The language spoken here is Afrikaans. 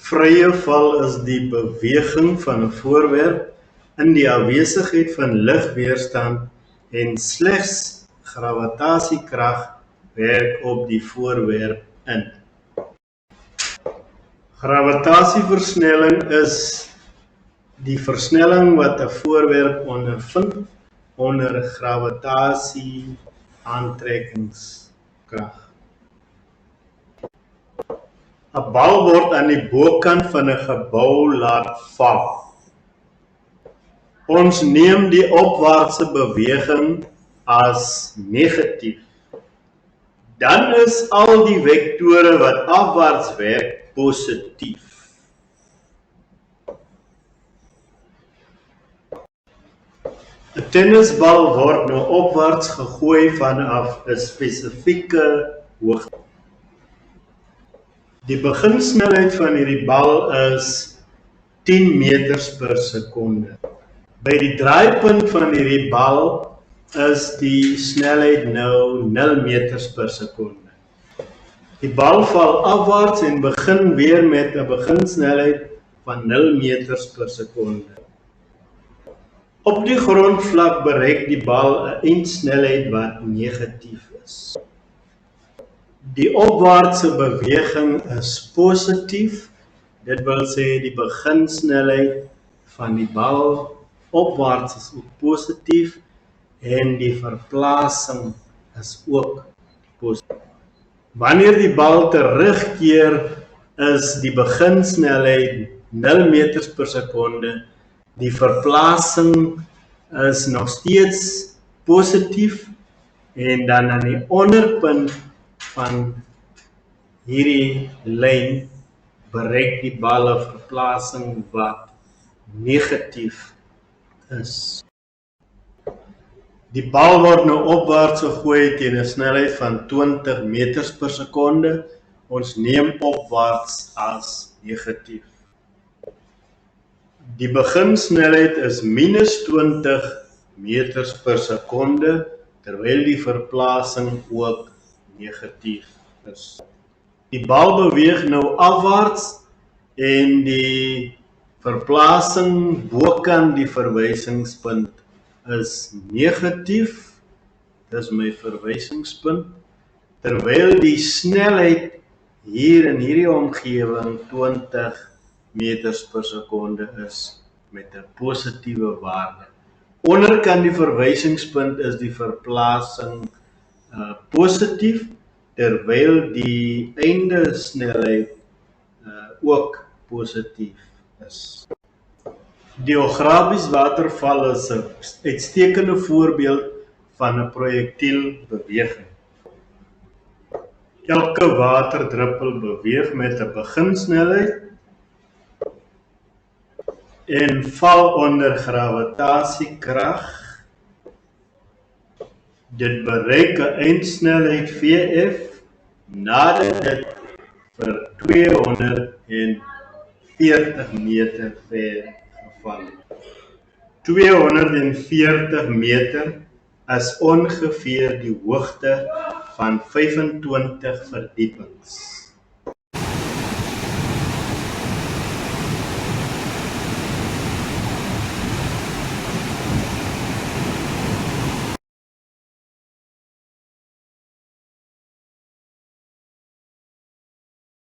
Vrye val is die beweging van 'n voorwerp in die afwesigheid van ligweerstand en slegs gravitasiekrag werk op die voorwerp in. Gravitasieversnelling is die versnelling wat 'n voorwerp ondervind onder gravitasie-aantrekkingskrag. 'n Bal word aan die bokant van 'n gebou laat val. Ons neem die opwaartse beweging as negatief. Dan is al die vektore wat afwaarts werk positief. 'n Tennisbal word nou opwaarts gegooi vanaf 'n spesifieke hoogte. Die beginsnelheid van hierdie bal is 10 meters per sekonde. By die draaipunt van hierdie bal is die snelheid nou 0 meters per sekonde. Die bal val afwaarts en begin weer met 'n beginsnelheid van 0 meters per sekonde. Op die grondvlak bereik die bal 'n eindsnelheid wat negatief is. Die opwaartse beweging is positief, dit wil sê die beginsnelheid van die bal opwaarts is ook positief en die verplasing is ook positief. Wanneer die bal terugkeer is die beginsnelheid 0 meters per sekonde, die verplasing is nog steeds positief en dan aan die onderpunt van hierdie lyn bereik die bal 'n verplasing wat negatief is. Die bal word nou opwaarts gegooi teen 'n snelheid van 20 meters per sekonde. Ons neem opwaarts as negatief. Die beginsnelheid is minus 20 meters per sekonde, terwyl die verplasing ook negatief is. Die bal beweeg nou afwaarts en die verplasing bokant die verwysingspunt is negatief, dis my verwysingspunt, terwyl die snelheid hier in hierdie omgewing 20 meters per sekonde is met 'n positiewe waarde. Onderkant die verwysingspunt is die verplasing positief, terwyl die einde snelheid ook positief is. Die geografies waterval is 'n uitstekende voorbeeld van 'n projektielbeweging. Elke waterdruppel beweeg met 'n beginsnelheid en val onder gravitasiekrag. Dit bereik 'n eindsnelheid Vf nadat dit vir 240 meter ver geval het. 240 meter is ongeveer die hoogte van 25 verdiepings.